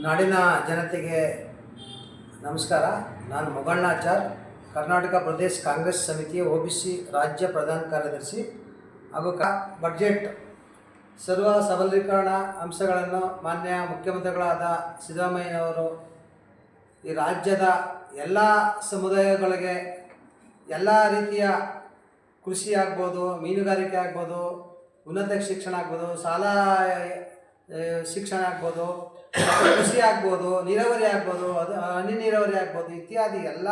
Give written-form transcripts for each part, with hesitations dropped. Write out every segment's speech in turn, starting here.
ನಾಡಿನ ಜನತೆಗೆ ನಮಸ್ಕಾರ. ನಾನು ಮೊಗಣ್ಣಾಚಾರ್, ಕರ್ನಾಟಕ ಪ್ರದೇಶ ಕಾಂಗ್ರೆಸ್ ಸಮಿತಿಯ OBC ರಾಜ್ಯ ಪ್ರಧಾನ ಕಾರ್ಯದರ್ಶಿ ಹಾಗೂ ಬಡ್ಜೆಟ್ ಸರ್ವ ಸಬಲೀಕರಣ ಅಂಶಗಳನ್ನು ಮಾನ್ಯ ಮುಖ್ಯಮಂತ್ರಿಗಳಾದ ಸಿದ್ದರಾಮಯ್ಯನವರು ಈ ರಾಜ್ಯದ ಎಲ್ಲ ಸಮುದಾಯಗಳಿಗೆ ಎಲ್ಲ ರೀತಿಯ ಕೃಷಿ ಆಗ್ಬೋದು, ಮೀನುಗಾರಿಕೆ ಆಗ್ಬೋದು, ಉನ್ನತ ಶಿಕ್ಷಣ ಆಗ್ಬೋದು, ಶಾಲಾ ಶಿಕ್ಷಣ ಆಗ್ಬೋದು, ಕೃಷಿ ಆಗ್ಬೋದು, ನೀರಾವರಿ ಆಗ್ಬೋದು, ಅದು ಹನಿ ನೀರಾವರಿ ಆಗ್ಬೋದು ಇತ್ಯಾದಿ ಎಲ್ಲ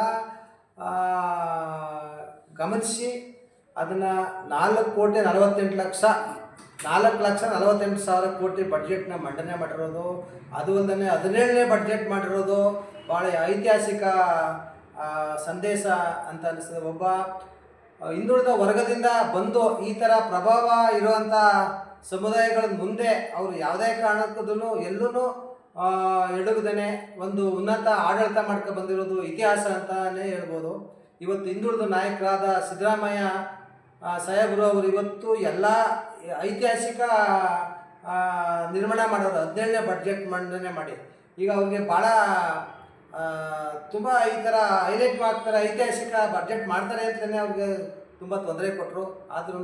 ಗಮನಿಸಿ ಅದನ್ನು 4,48,48,000 ಕೋಟಿ ಬಡ್ಜೆಟ್ನ ಮಂಡನೆ ಮಾಡಿರೋದು. ಅದು ಅಲ್ಲದೆ 17ನೇ ಬಡ್ಜೆಟ್ ಮಾಡಿರೋದು ಭಾಳ ಐತಿಹಾಸಿಕ ಸಂದೇಶ ಅಂತ ಅನಿಸ್ತದೆ. ಒಬ್ಬ ಹಿಂದುಳಿದ ವರ್ಗದಿಂದ ಬಂದು ಈ ಥರ ಪ್ರಭಾವ ಇರುವಂಥ ಸಮುದಾಯಗಳ ಮುಂದೆ ಅವರು ಯಾವುದೇ ಕಾರಣಕ್ಕೂ ಎಲ್ಲೂ ಎಡಗದೇನೆ ಒಂದು ಉನ್ನತ ಆಡಳಿತ ಮಾಡ್ಕೊ ಬಂದಿರೋದು ಇತಿಹಾಸ ಅಂತಲೇ ಹೇಳ್ಬೋದು. ಇವತ್ತು ಹಿಂದುಳಿದ ನಾಯಕರಾದ ಸಿದ್ದರಾಮಯ್ಯ ಸಾಹೇಬರು ಅವರು ಇವತ್ತು ಎಲ್ಲ ಐತಿಹಾಸಿಕ ನಿರ್ಮಾಣ ಮಾಡೋರು. 17ನೇ ಬಡ್ಜೆಟ್ ಮಂಡನೆ ಮಾಡಿ ಈಗ ಅವ್ರಿಗೆ ಭಾಳ ತುಂಬ ಈ ಥರ ಹೈಲೈಟ್ ಮಾಡ್ತಾರೆ, ಐತಿಹಾಸಿಕ ಬಡ್ಜೆಟ್ ಮಾಡ್ತಾರೆ ಅಂತಲೇ ಅವ್ರಿಗೆ ತುಂಬ ತೊಂದರೆ ಕೊಟ್ಟರು. ಆದ್ರೂ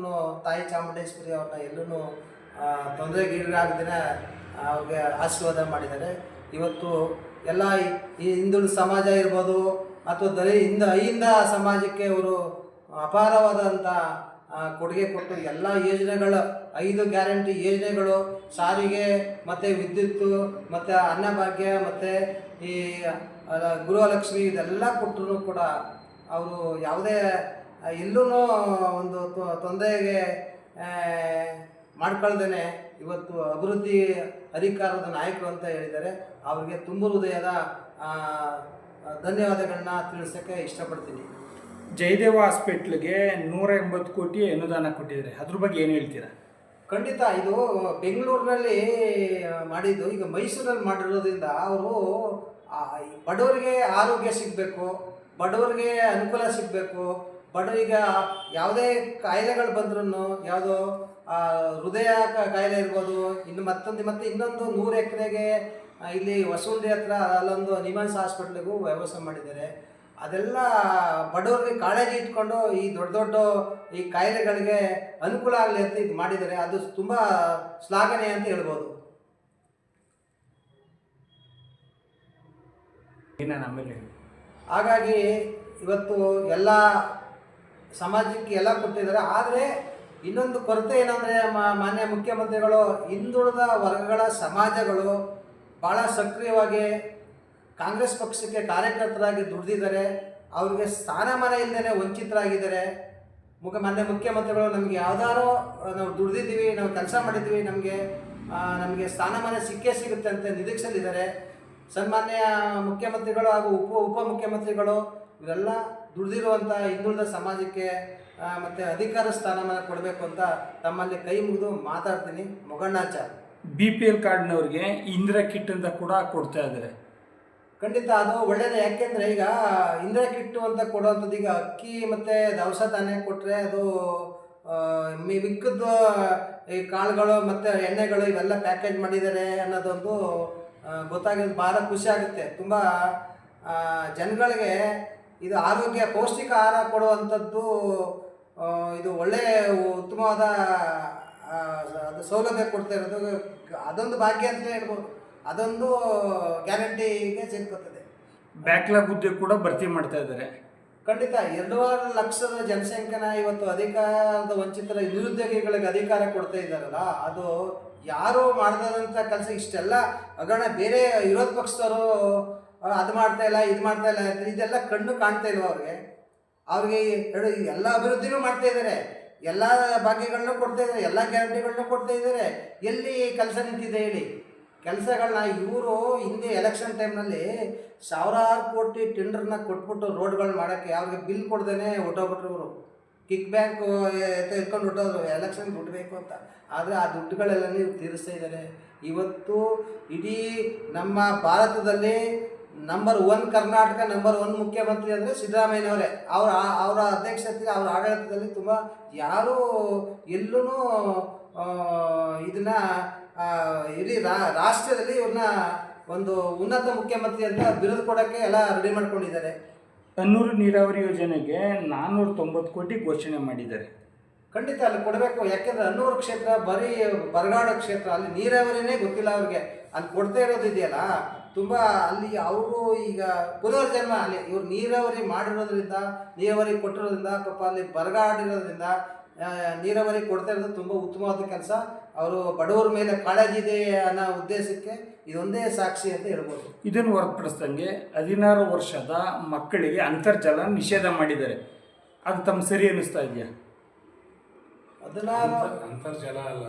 ತಾಯಿ ಚಾಮುಂಡೇಶ್ವರಿ ಅವ್ರನ್ನ ಎಲ್ಲೂ ತೊಂದರೆಗೀಡಾಗದೇ ಅವ್ರಿಗೆ ಆಶೀರ್ವಾದ ಮಾಡಿದ್ದಾರೆ. ಇವತ್ತು ಎಲ್ಲ ಈ ಹಿಂದುಳಿದ ಸಮಾಜ ಇರ್ಬೋದು ಅಥವಾ ಅಹಿಂದ ಸಮಾಜಕ್ಕೆ ಅವರು ಅಪಾರವಾದಂಥ ಕೊಡುಗೆ ಕೊಟ್ಟು ಎಲ್ಲ ಯೋಜನೆಗಳು 5 ಗ್ಯಾರಂಟಿ ಯೋಜನೆಗಳು, ಸಾರಿಗೆ ಮತ್ತು ವಿದ್ಯುತ್ತು ಮತ್ತು ಅನ್ನಭಾಗ್ಯ ಮತ್ತು ಈ ಗೃಹಲಕ್ಷ್ಮಿ ಇದೆಲ್ಲ ಕೊಟ್ಟರು ಕೂಡ ಅವರು ಯಾವುದೇ ಎಲ್ಲೂ ಒಂದು ತೊಂದರೆಗೆ ಮಾಡ್ಕೊಳ್ದೇ ಇವತ್ತು ಅಭಿವೃದ್ಧಿ ಅಧಿಕಾರದ ನಾಯಕರು ಅಂತ ಹೇಳಿದ್ದಾರೆ. ಅವರಿಗೆ ತುಂಬ ಹೃದಯದ ಧನ್ಯವಾದಗಳನ್ನ ತಿಳಿಸೋಕ್ಕೆ ಇಷ್ಟಪಡ್ತೀನಿ. ಜಯದೇವ ಹಾಸ್ಪಿಟ್ಲಿಗೆ 180 ಕೋಟಿ ಅನುದಾನ ಕೊಟ್ಟಿದ್ದಾರೆ, ಅದ್ರ ಬಗ್ಗೆ ಏನು ಹೇಳ್ತೀರಾ? ಖಂಡಿತ ಇದು ಬೆಂಗಳೂರಿನಲ್ಲಿ ಮಾಡಿದ್ದು, ಈಗ ಮೈಸೂರಲ್ಲಿ ಮಾಡಿರೋದ್ರಿಂದ ಅವರು ಬಡವರಿಗೆ ಆರೋಗ್ಯ ಸಿಗಬೇಕು, ಬಡವರಿಗೆ ಅನುಕೂಲ ಸಿಗಬೇಕು, ಬಡವರಿಗೆ ಯಾವುದೇ ಕಾಯಿಲೆಗಳು ಬಂದ್ರೂ ಯಾವುದೋ ಹೃದಯ ಕಾಯಿಲೆ ಇರ್ಬೋದು, ಮತ್ತು ಇನ್ನೊಂದು 100 ಎಕರೆಗೆ ಇಲ್ಲಿ ವಸೂಲಿ ಹತ್ರ ಅಲ್ಲೊಂದು ನಿಮಾನ್ಸ್ ಹಾಸ್ಪಿಟ್ಲಿಗೂ ವ್ಯವಸ್ಥೆ ಮಾಡಿದ್ದಾರೆ. ಅದೆಲ್ಲ ಬಡವರಿಗೆ ಕಾಳಜಿ ಇಟ್ಕೊಂಡು ಈ ದೊಡ್ಡ ಈ ಕಾಯಿಲೆಗಳಿಗೆ ಅನುಕೂಲ ಆಗಲಿ ಅಂತ ಇದು ಮಾಡಿದ್ದಾರೆ. ಅದು ತುಂಬ ಶ್ಲಾಘನೆ ಅಂತ ಹೇಳ್ಬೋದು. ಹಾಗಾಗಿ ಇವತ್ತು ಎಲ್ಲ ಸಮಾಜಕ್ಕೆ ಎಲ್ಲ ಕೊಟ್ಟಿದ್ದಾರೆ. ಆದರೆ ಇನ್ನೊಂದು ಕೊರತೆ ಏನಂದರೆ ಮಾನ್ಯ ಮುಖ್ಯಮಂತ್ರಿಗಳು ಹಿಂದುಳಿದ ವರ್ಗಗಳ ಸಮಾಜಗಳು ಭಾಳ ಸಕ್ರಿಯವಾಗಿ ಕಾಂಗ್ರೆಸ್ ಪಕ್ಷಕ್ಕೆ ಕಾರ್ಯಕರ್ತರಾಗಿ ದುಡಿದಿದ್ದಾರೆ. ಅವ್ರಿಗೆ ಸ್ಥಾನಮಾನ ಇಲ್ಲದೇ ವಂಚಿತರಾಗಿದ್ದಾರೆ. ಮಾನ್ಯ ಮುಖ್ಯಮಂತ್ರಿಗಳು ನಮಗೆ ಯಾವ್ದಾರೋ ನಾವು ದುಡಿದಿದ್ದೀವಿ, ನಾವು ಕೆಲಸ ಮಾಡಿದ್ದೀವಿ, ನಮಗೆ ಸ್ಥಾನಮಾನ ಸಿಗುತ್ತೆ ಅಂತ ನಿರೀಕ್ಷೆಯಲ್ಲಿದ್ದಾರೆ. ಸನ್ಮಾನ್ಯ ಮುಖ್ಯಮಂತ್ರಿಗಳು ಹಾಗೂ ಉಪಮುಖ್ಯಮಂತ್ರಿಗಳು ಇವರೆಲ್ಲ ದುಡಿದಿರುವಂಥ ಹಿಂದುಳಿದ ಸಮಾಜಕ್ಕೆ ಮತ್ತು ಅಧಿಕಾರ ಸ್ಥಾನಮಾನ ಕೊಡಬೇಕು ಅಂತ ತಮ್ಮಲ್ಲಿ ಕೈ ಮುಗಿದು ಮಾತಾಡ್ತೀನಿ. ಮೊಗಣ್ಣಾಚಾರ್. BPL ಕಾರ್ಡ್ನವ್ರಿಗೆ ಇಂದಿರಾ ಕಿಟ್ ಅಂತ ಕೂಡ ಕೊಡ್ತಾ ಇದ್ದಾರೆ. ಖಂಡಿತ ಅದು ಒಳ್ಳೆಯದು. ಯಾಕೆಂದರೆ ಈಗ ಇಂದಿರಾ ಕಿಟ್ಟು ಅಂತ ಕೊಡುವಂಥದ್ದು ಈಗ ಅಕ್ಕಿ ಮತ್ತು ದವಸ ಧಾನ್ಯ ಕೊಟ್ಟರೆ ಅದು ಮಿಕ್ಕದ್ದು ಈ ಕಾಳುಗಳು ಮತ್ತು ಎಣ್ಣೆಗಳು ಇವೆಲ್ಲ ಪ್ಯಾಕೇಜ್ ಮಾಡಿದ್ದಾರೆ ಅನ್ನೋದೊಂದು ಗೊತ್ತಾಗಿದ್ದು ಭಾಳ ಖುಷಿ ಆಗುತ್ತೆ. ತುಂಬ ಜನಗಳಿಗೆ ಇದು ಆರೋಗ್ಯ ಪೌಷ್ಟಿಕ ಆಹಾರ ಕೊಡುವಂಥದ್ದು ಇದು ಒಳ್ಳೆಯ ಉತ್ತಮವಾದ ಅದು ಸೌಲಭ್ಯ ಕೊಡ್ತಾ ಇರೋದು ಅದೊಂದು ಭಾಗ್ಯ ಅಂತಲೇ ಹೇಳ್ಬೋದು. ಅದೊಂದು ಗ್ಯಾರಂಟಿಗೆ ಸೇರ್ಕೊತದೆ. ಬ್ಯಾಕ್ಲಾಗ್ ಹುದ್ದೆ ಕೂಡ ಭರ್ತಿ ಮಾಡ್ತಾ ಇದ್ದಾರೆ. ಖಂಡಿತ 2.5 ಲಕ್ಷದ ಜನಸಂಖ್ಯೆನ ಇವತ್ತು ಅಧಿಕಾರದ ವಂಚಿತರ ನಿರುದ್ಯೋಗಿಗಳಿಗೆ ಅಧಿಕಾರ ಕೊಡ್ತಾ ಇದ್ದಾರಲ್ಲ, ಅದು ಯಾರು ಮಾಡ್ದಂಥ ಕೆಲಸ ಇಷ್ಟೆಲ್ಲ ಹಗರಣ ಬೇರೆ ವಿರೋಧ ಪಕ್ಷದವರು ಅದು ಮಾಡ್ತಾ ಇಲ್ಲ, ಇದು ಮಾಡ್ತಾ ಇಲ್ಲ, ಇದೆಲ್ಲ ಕಣ್ಣು ಕಾಣ್ತಾ ಇಲ್ವ ಅವ್ರಿಗೆ ಎಲ್ಲ ಅಭಿವೃದ್ಧಿನೂ ಮಾಡ್ತಾ ಇದ್ದಾರೆ, ಎಲ್ಲ ಭಾಗ್ಯಗಳನ್ನೂ ಕೊಡ್ತಾ ಇದ್ದಾರೆ, ಎಲ್ಲ ಗ್ಯಾರಂಟಿಗಳನ್ನೂ ಕೊಡ್ತಾ ಇದ್ದಾರೆ. ಎಲ್ಲಿ ಕೆಲಸ ನಿಂತಿದೆ ಹೇಳಿ? ಕೆಲಸಗಳನ್ನ ಇವರು ಹಿಂದೆ ಎಲೆಕ್ಷನ್ ಟೈಮ್ನಲ್ಲಿ 1000 ಕೋಟಿ ಟೆಂಡರ್ನ ಕೊಟ್ಬಿಟ್ಟು ರೋಡ್ಗಳು ಮಾಡೋಕ್ಕೆ ಅವ್ರಿಗೆ ಬಿಲ್ ಕೊಡ್ದೇ ಹೊಟ್ಟೋಗ್ಬಿಟ್ರು. ಇವರು ಕಿಕ್ ಬ್ಯಾಂಕ್ ಎತ್ಕೊಂಡು ಹೊಟ್ಟೋದ್ರು ಎಲೆಕ್ಷನ್ ದುಡ್ಡು ಬೇಕು ಅಂತ. ಆದರೆ ಆ ದುಡ್ಡುಗಳೆಲ್ಲ ತೀರಿಸ್ತಾ ಇದ್ದಾರೆ. ಇವತ್ತು ಇಡೀ ನಮ್ಮ ಭಾರತದಲ್ಲಿ ನಂಬರ್ 1 ಕರ್ನಾಟಕ ನಂಬರ್ 1 ಮುಖ್ಯಮಂತ್ರಿ ಅಂದರೆ ಸಿದ್ದರಾಮಯ್ಯನವರೇ. ಅವರ ಅಧ್ಯಕ್ಷತೆ, ಅವರ ಆಡಳಿತದಲ್ಲಿ ತುಂಬ ಯಾರೂ ಎಲ್ಲೂ ಇದನ್ನು ಇಡೀ ರಾಷ್ಟ್ರದಲ್ಲಿ ಇವ್ರನ್ನ ಒಂದು ಉನ್ನತ ಮುಖ್ಯಮಂತ್ರಿ ಅಂತ ಬಿರುದು ಕೊಡೋಕ್ಕೆ ಎಲ್ಲ ರೆಡಿ ಮಾಡ್ಕೊಂಡಿದ್ದಾರೆ. ಅನ್ನೂರು ನೀರಾವರಿ ಯೋಜನೆಗೆ 490 ಕೋಟಿ ಘೋಷಣೆ ಮಾಡಿದ್ದಾರೆ. ಖಂಡಿತ ಅಲ್ಲಿ ಕೊಡಬೇಕು. ಯಾಕೆಂದ್ರೆ ಅನ್ನೂರು ಕ್ಷೇತ್ರ ಬರೀ ಬರಗಾಡ ಕ್ಷೇತ್ರ, ಅಲ್ಲಿ ನೀರಾವರಿನೇ ಗೊತ್ತಿಲ್ಲ ಅವ್ರಿಗೆ. ಅಲ್ಲಿ ಕೊಡ್ತಾ ಇರೋದು ಇದೆಯಲ್ಲ ತುಂಬ, ಅಲ್ಲಿ ಅವರು ಈಗ ಪುನರ್ಜನ್ಮ ಅಲ್ಲಿ ಇವ್ರು ನೀರಾವರಿ ಮಾಡಿರೋದ್ರಿಂದ, ನೀರಾವರಿ ಕೊಟ್ಟಿರೋದ್ರಿಂದ, ಪಾಪ ಅಲ್ಲಿ ಬರಗಾಡಿರೋದ್ರಿಂದ ನೀರಾವರಿ ಕೊಡ್ತಾ ಇರೋದು ತುಂಬ ಉತ್ತಮವಾದ ಕೆಲಸ. ಅವರು ಬಡವರ ಮೇಲೆ ಕಾಳಜಿ ಇದೆ ಅನ್ನೋ ಉದ್ದೇಶಕ್ಕೆ ಇದೊಂದೇ ಸಾಕ್ಷಿ ಅಂತ ಹೇಳ್ಬೋದು. ಇದನ್ನು ಹೊರತುಪಡಿಸ್ದಂಗೆ 16 ವರ್ಷದ ಮಕ್ಕಳಿಗೆ ಅಂತರ್ಜಲ ನಿಷೇಧ ಮಾಡಿದ್ದಾರೆ. ಅದು ತಮ್ಮ ಸರಿ ಅನ್ನಿಸ್ತಾ ಇದೆಯಾ? ಅಂತರ್ಜಲ ಅಲ್ಲ,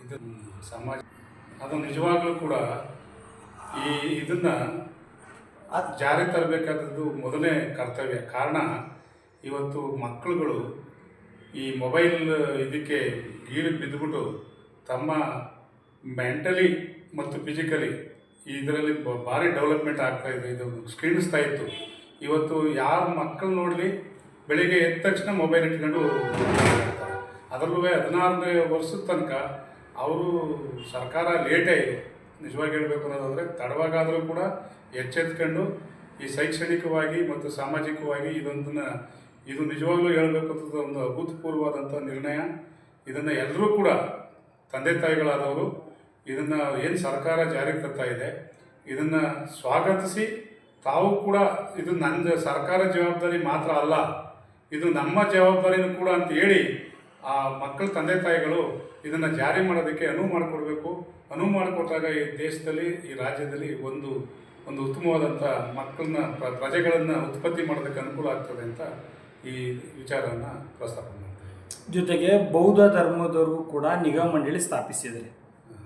ಇದು ಸಮಾಜ, ಅದು ನಿಜವಾಗ್ಲೂ ಕೂಡ ಇದನ್ನ ಜಾರಿ ತರಬೇಕಾದದ್ದು ಮೊದಲನೇ ಕರ್ತವ್ಯ. ಕಾರಣ ಇವತ್ತು ಮಕ್ಕಳುಗಳು ಈ ಮೊಬೈಲ್ ಇದಕ್ಕೆ ಗೀಳಿಗೆ ಬಿದ್ದುಬಿಟ್ಟು ತಮ್ಮ ಮೆಂಟಲಿ ಮತ್ತು ಫಿಸಿಕಲಿ ಇದರಲ್ಲಿ ಭಾರಿ ಡೆವಲಪ್ಮೆಂಟ್ ಆಗ್ತಾ ಇದೆ. ಇದು ಕ್ಷೀಣಿಸ್ತಾ ಇತ್ತು. ಇವತ್ತು ಯಾರ ಮಕ್ಕಳು ನೋಡಲಿ ಬೆಳಿಗ್ಗೆ ಎದ್ದ ತಕ್ಷಣ ಮೊಬೈಲ್ ಇಟ್ಕೊಂಡು ಅದರಲ್ಲೂ 16ನೇ ವರ್ಷದ ತನಕ ಅವರು ಸರ್ಕಾರ ಲೇಟೇ ಇದೆ. ನಿಜವಾಗಿ ಹೇಳಬೇಕು ಅನ್ನೋದಾದರೆ ತಡವಾಗಾದರೂ ಕೂಡ ಎಚ್ಚೆತ್ಕೊಂಡು ಈ ಶೈಕ್ಷಣಿಕವಾಗಿ ಮತ್ತು ಸಾಮಾಜಿಕವಾಗಿ ಇದು ನಿಜವಾಗ್ಲೂ ಹೇಳಬೇಕು ಅಂತ ಒಂದು ಅಭೂತಪೂರ್ವವಾದಂಥ ನಿರ್ಣಯ. ಇದನ್ನು ಎಲ್ಲರೂ ಕೂಡ ತಂದೆ ತಾಯಿಗಳಾದವರು ಇದನ್ನು ಏನು ಸರ್ಕಾರ ಜಾರಿಗೆ ತರ್ತಾ ಇದೆ ಇದನ್ನು ಸ್ವಾಗತಿಸಿ ತಾವು ಕೂಡ ಇದು ನನ್ನ ಸರ್ಕಾರ ಜವಾಬ್ದಾರಿ ಮಾತ್ರ ಅಲ್ಲ, ಇದು ನಮ್ಮ ಜವಾಬ್ದಾರಿನೂ ಕೂಡ ಅಂತ ಹೇಳಿ ಆ ಮಕ್ಕಳ ತಂದೆ ತಾಯಿಗಳು ಇದನ್ನು ಜಾರಿ ಮಾಡೋದಕ್ಕೆ ಅನುವು ಮಾಡಿಕೊಡ್ಬೇಕು. ಅನುವು ಮಾಡಿಕೊಟ್ಟಾಗ ಈ ದೇಶದಲ್ಲಿ, ಈ ರಾಜ್ಯದಲ್ಲಿ ಒಂದು ಉತ್ತಮವಾದಂಥ ಮಕ್ಕಳನ್ನ ಪ್ರಜೆಗಳನ್ನು ಉತ್ಪತ್ತಿ ಮಾಡೋದಕ್ಕೆ ಅನುಕೂಲ ಆಗ್ತದೆ ಅಂತ ಈ ವಿಚಾರವನ್ನು ಪ್ರಸ್ತಾಪ ಮಾಡ್ತಾರೆ. ಜೊತೆಗೆ ಬೌದ್ಧ ಧರ್ಮದವರು ಕೂಡ ನಿಗಾ ಮಂಡಳಿ ಸ್ಥಾಪಿಸಿದ್ದಾರೆ.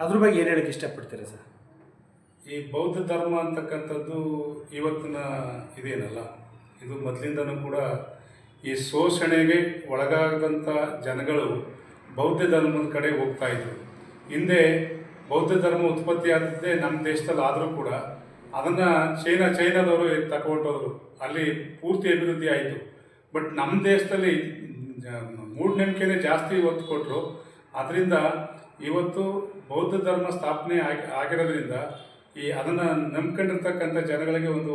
ಅದ್ರ ಬಗ್ಗೆ ಏನು ಹೇಳಕ್ಕೆ ಇಷ್ಟಪಡ್ತೀರಾ ಸರ್? ಈ ಬೌದ್ಧ ಧರ್ಮ ಅಂತಕ್ಕಂಥದ್ದು ಇವತ್ತಿನ ಇದೇನಲ್ಲ, ಇದು ಮೊದಲಿಂದನೂ ಕೂಡ ಈ ಶೋಷಣೆಗೆ ಒಳಗಾಗದಂಥ ಜನಗಳು ಬೌದ್ಧ ಧರ್ಮದ ಕಡೆ ಹೋಗ್ತಾ ಇದ್ರು. ಹಿಂದೆ ಬೌದ್ಧ ಧರ್ಮ ಉತ್ಪತ್ತಿ ಆಗ್ತಿದ್ದೆ ನಮ್ಮ ದೇಶದಲ್ಲಿ ಆದರೂ ಕೂಡ ಅದನ್ನು ಚೈನಾದವರು ತಗೊಂಡೋದ್ರು, ಅಲ್ಲಿ ಪೂರ್ತಿ ಅಭಿವೃದ್ಧಿ ಆಯಿತು. ಬಟ್ ನಮ್ಮ ದೇಶದಲ್ಲಿ ಮೂಢನಂಬಿಕೆನೇ ಜಾಸ್ತಿ ಒತ್ತು ಕೊಟ್ಟರು. ಅದರಿಂದ ಇವತ್ತು ಬೌದ್ಧ ಧರ್ಮ ಸ್ಥಾಪನೆ ಆಗಿರೋದ್ರಿಂದ ಅದನ್ನು ನಂಬ್ಕೊಂಡಿರ್ತಕ್ಕಂಥ ಜನಗಳಿಗೆ ಒಂದು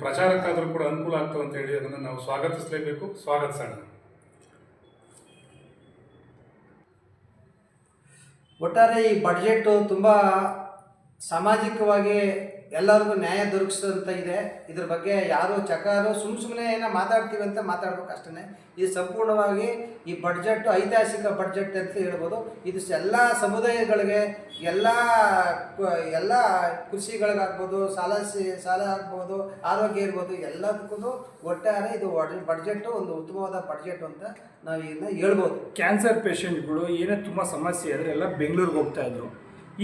ಪ್ರಚಾರಕ್ಕಾದರೂ ಕೂಡ ಅನುಕೂಲ ಆಗ್ತದೆ ಅಂತ ಹೇಳಿ ಅದನ್ನು ನಾವು ಸ್ವಾಗತಿಸಲೇಬೇಕು, ಸ್ವಾಗತಿಸೋಣ. ಒಟ್ಟಾರೆ ಈ ಬಡ್ಜೆಟ್ಟು ತುಂಬ ಸಾಮಾಜಿಕವಾಗಿ ಎಲ್ಲರಿಗೂ ನ್ಯಾಯ ದೊರಕಿಸೋಂಥ ಇದೆ. ಇದ್ರ ಬಗ್ಗೆ ಯಾರು ಚಕಾರು ಸುಮ್ಮನೆ ಏನೋ ಮಾತಾಡ್ತೀವಿ ಅಂತ ಮಾತಾಡ್ಬೇಕು ಅಷ್ಟೇ. ಇದು ಸಂಪೂರ್ಣವಾಗಿ ಈ ಬಡ್ಜೆಟ್ಟು ಐತಿಹಾಸಿಕ ಬಡ್ಜೆಟ್ ಅಂತ ಹೇಳ್ಬೋದು. ಇದು ಎಲ್ಲ ಸಮುದಾಯಗಳಿಗೆ, ಎಲ್ಲ ಕೃಷಿಗಳಿಗಾಗ್ಬೋದು, ಸಾಲ ಆಗ್ಬೋದು, ಆರೋಗ್ಯ ಇರ್ಬೋದು, ಎಲ್ಲದಕ್ಕೂ ಒಟ್ಟಾರೆ ಇದು ಬಡ್ಜೆಟ್ಟು ಒಂದು ಉತ್ತಮವಾದ ಬಡ್ಜೆಟ್ ಅಂತ ನಾವು ಇದನ್ನ ಹೇಳ್ಬೋದು. ಕ್ಯಾನ್ಸರ್ ಪೇಷಂಟ್ಗಳು ಏನೇ ತುಂಬ ಸಮಸ್ಯೆ ಇದ್ದರೆ ಎಲ್ಲ ಬೆಂಗಳೂರಿಗೆ ಹೋಗ್ತಾಯಿದ್ರು.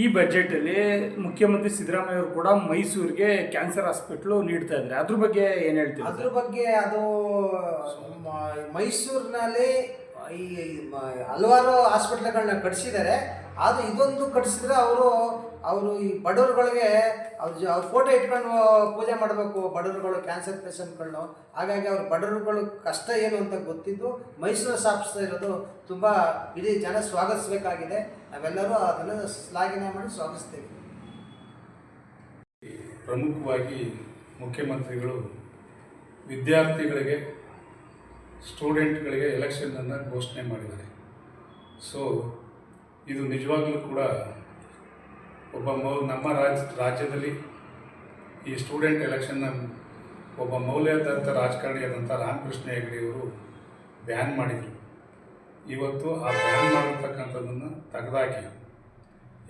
ಈ ಬಜೆಟಲ್ಲಿ ಮುಖ್ಯಮಂತ್ರಿ ಸಿದ್ದರಾಮಯ್ಯ ಅವರು ಕೂಡ ಮೈಸೂರಿಗೆ ಕ್ಯಾನ್ಸರ್ ಹಾಸ್ಪಿಟ್ಲು ನೀಡ್ತಾ ಇದ್ದಾರೆ. ಅದ್ರ ಬಗ್ಗೆ ಏನು ಹೇಳ್ತೀವಿ? ಅದ್ರ ಬಗ್ಗೆ ಅದು ಮೈಸೂರಿನಲ್ಲಿ ಈ ಹಲವಾರು ಹಾಸ್ಪಿಟ್ಲ್ಗಳನ್ನ ಕಟ್ಸಿದ್ದಾರೆ. ಅದು ಇದೊಂದು ಕಟ್ಸಿದ್ರೆ ಅವರು ಈ ಬಡವರುಗಳಿಗೆ ಅವ್ರ ಫೋಟೋ ಇಟ್ಕೊಂಡು ಪೂಜೆ ಮಾಡಬೇಕು, ಬಡವರುಗಳು, ಕ್ಯಾನ್ಸರ್ ಪೇಷಂಟ್ಗಳನ್ನು. ಹಾಗಾಗಿ ಅವ್ರ ಬಡವರುಗಳು ಕಷ್ಟ ಏನು ಅಂತ ಗೊತ್ತಿದ್ದು ಮೈಸೂರು ಸ್ಥಾಪಿಸ್ತಾ ಇರೋದು ತುಂಬ ಇಡೀ ಜನ ಸ್ವಾಗತಿಸಬೇಕಾಗಿದೆ. ನಾವೆಲ್ಲರೂ ಅದನ್ನು ಶ್ಲಾಘನೆ ಮಾಡಿ ಸ್ವಾಗತಿಸ್ತೇವೆ. ಪ್ರಮುಖವಾಗಿ ಮುಖ್ಯಮಂತ್ರಿಗಳು ವಿದ್ಯಾರ್ಥಿಗಳಿಗೆ, ಸ್ಟೂಡೆಂಟ್ಗಳಿಗೆ ಎಲೆಕ್ಷನನ್ನು ಘೋಷಣೆ ಮಾಡಿದ್ದಾರೆ. ಸೊ ಇದು ನಿಜವಾಗ್ಲೂ ಕೂಡ ನಮ್ಮ ರಾಜ್ಯದಲ್ಲಿ ಈ ಸ್ಟೂಡೆಂಟ್ ಎಲೆಕ್ಷನ್ನ ಒಬ್ಬ ಮೌಲ್ಯಾಧಾರಿತ ರಾಜಕಾರಣಿಯಾದಂಥ ರಾಮಕೃಷ್ಣ ಹೆಗಡೆಯವರು ಬ್ಯಾನ್ ಮಾಡಿದರು. ಇವತ್ತು ಆ ಬ್ಯಾನ್ ಮಾಡಿರ್ತಕ್ಕಂಥದ್ದನ್ನು ತೆಗೆದಾಕಿ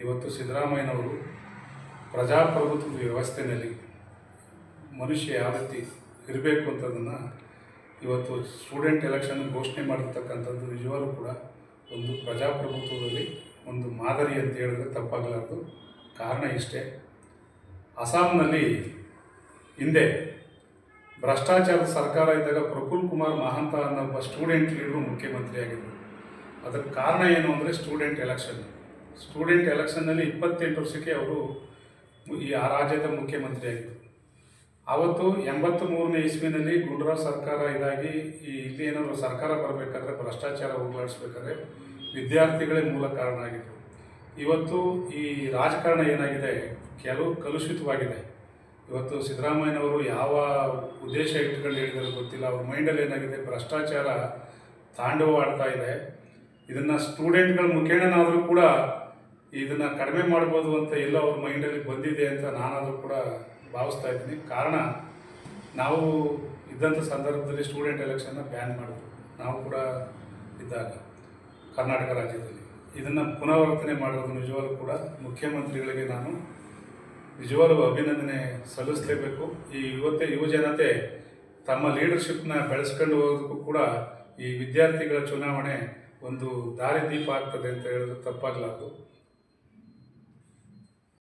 ಇವತ್ತು ಸಿದ್ದರಾಮಯ್ಯನವರು ಪ್ರಜಾಪ್ರಭುತ್ವ ವ್ಯವಸ್ಥೆಯಲ್ಲಿ ಮನುಷ್ಯ ಯಾವ ರೀತಿ ಇರಬೇಕು ಅಂತದನ್ನು ಇವತ್ತು ಸ್ಟೂಡೆಂಟ್ ಎಲೆಕ್ಷನ್ ಘೋಷಣೆ ಮಾಡಿರ್ತಕ್ಕಂಥದ್ದು ನಿಜವಾಗ್ಲೂ ಕೂಡ ಒಂದು ಪ್ರಜಾಪ್ರಭುತ್ವದಲ್ಲಿ ಒಂದು ಮಾದರಿ ಅಂತ ಹೇಳಿದ್ರೆ ತಪ್ಪಾಗಲಾರದು. ಕಾರಣ ಇಷ್ಟೇ, ಅಸ್ಸಾಂನಲ್ಲಿ ಹಿಂದೆ ಭ್ರಷ್ಟಾಚಾರದ ಸರ್ಕಾರ ಇದ್ದಾಗ ಪ್ರಫುಲ್ ಕುಮಾರ್ ಮಹಾಂತ ಅನ್ನೋ ಒಬ್ಬ ಸ್ಟೂಡೆಂಟ್ ಲೀಡರು ಮುಖ್ಯಮಂತ್ರಿ ಆಗಿದ್ದರು. ಅದಕ್ಕೆ ಕಾರಣ ಏನು ಅಂದರೆ ಸ್ಟೂಡೆಂಟ್ ಎಲೆಕ್ಷನ್ನಲ್ಲಿ 28 ವರ್ಷಕ್ಕೆ ಅವರು ಆ ರಾಜ್ಯದ ಮುಖ್ಯಮಂತ್ರಿ ಆಗಿದ್ದರು. ಆವತ್ತು 83ನೇ ಇಸ್ವಿನಲ್ಲಿ ಗುಂಡ್ರಾವ್ ಸರ್ಕಾರ ಇದಾಗಿ ಇಲ್ಲಿ ಏನಾದರೂ ಸರ್ಕಾರ ಬರಬೇಕಾದ್ರೆ ಭ್ರಷ್ಟಾಚಾರ ಹೋಗಲಾಡಿಸ್ಬೇಕಾದ್ರೆ ವಿದ್ಯಾರ್ಥಿಗಳೇ ಮೂಲ ಕಾರಣ ಆಗಿದ್ದರು. ಇವತ್ತು ಈ ರಾಜಕಾರಣ ಏನಾಗಿದೆ ಕೆಲವು ಕಲುಷಿತವಾಗಿದೆ. ಇವತ್ತು ಸಿದ್ದರಾಮಯ್ಯನವರು ಯಾವ ಉದ್ದೇಶ ಇಟ್ಟುಕೊಂಡು ಹೇಳಿದಾರೋ ಗೊತ್ತಿಲ್ಲ. ಅವ್ರ ಮೈಂಡಲ್ಲಿ ಏನಾಗಿದೆ, ಭ್ರಷ್ಟಾಚಾರ ತಾಂಡವ ಆಡ್ತಾ ಇದೆ. ಇದನ್ನು ಸ್ಟೂಡೆಂಟ್ಗಳ ಮುಖೇಣನಾದರೂ ಕೂಡ ಇದನ್ನು ಕಡಿಮೆ ಮಾಡ್ಬೋದು ಅಂತ ಎಲ್ಲ ಅವ್ರ ಮೈಂಡಲ್ಲಿ ಬಂದಿದೆ ಅಂತ ನಾನಾದರೂ ಕೂಡ ಭಾವಿಸ್ತಾ ಇದ್ದೀನಿ. ಕಾರಣ, ನಾವು ಇದ್ದಂಥ ಸಂದರ್ಭದಲ್ಲಿ ಸ್ಟೂಡೆಂಟ್ ಎಲೆಕ್ಷನ್ನ ಬ್ಯಾನ್ ಮಾಡಿದ್ರು, ನಾವು ಕೂಡ ಇದ್ದಾಗ ಕರ್ನಾಟಕ ರಾಜ್ಯದಲ್ಲಿ. ಇದನ್ನು ಪುನರಾವರ್ತನೆ ಮಾಡೋದು ನಿಜವಾಗ್ಲೂ ಕೂಡ ಮುಖ್ಯಮಂತ್ರಿಗಳಿಗೆ ನಾನು ನಿಜವಾಗ್ಲೂ ಅಭಿನಂದನೆ ಸಲ್ಲಿಸಲೇಬೇಕು. ಈ ಯುವಜನತೆ ತಮ್ಮ ಲೀಡರ್ಶಿಪ್ನ ಬೆಳೆಸ್ಕೊಂಡು ಹೋಗೋದಕ್ಕೂ ಕೂಡ ಈ ವಿದ್ಯಾರ್ಥಿಗಳ ಚುನಾವಣೆ ಒಂದು ದಾರಿದೀಪ ಆಗ್ತದೆ ಅಂತ ಹೇಳಿದ್ರೆ ತಪ್ಪಾಗಲಾರದು.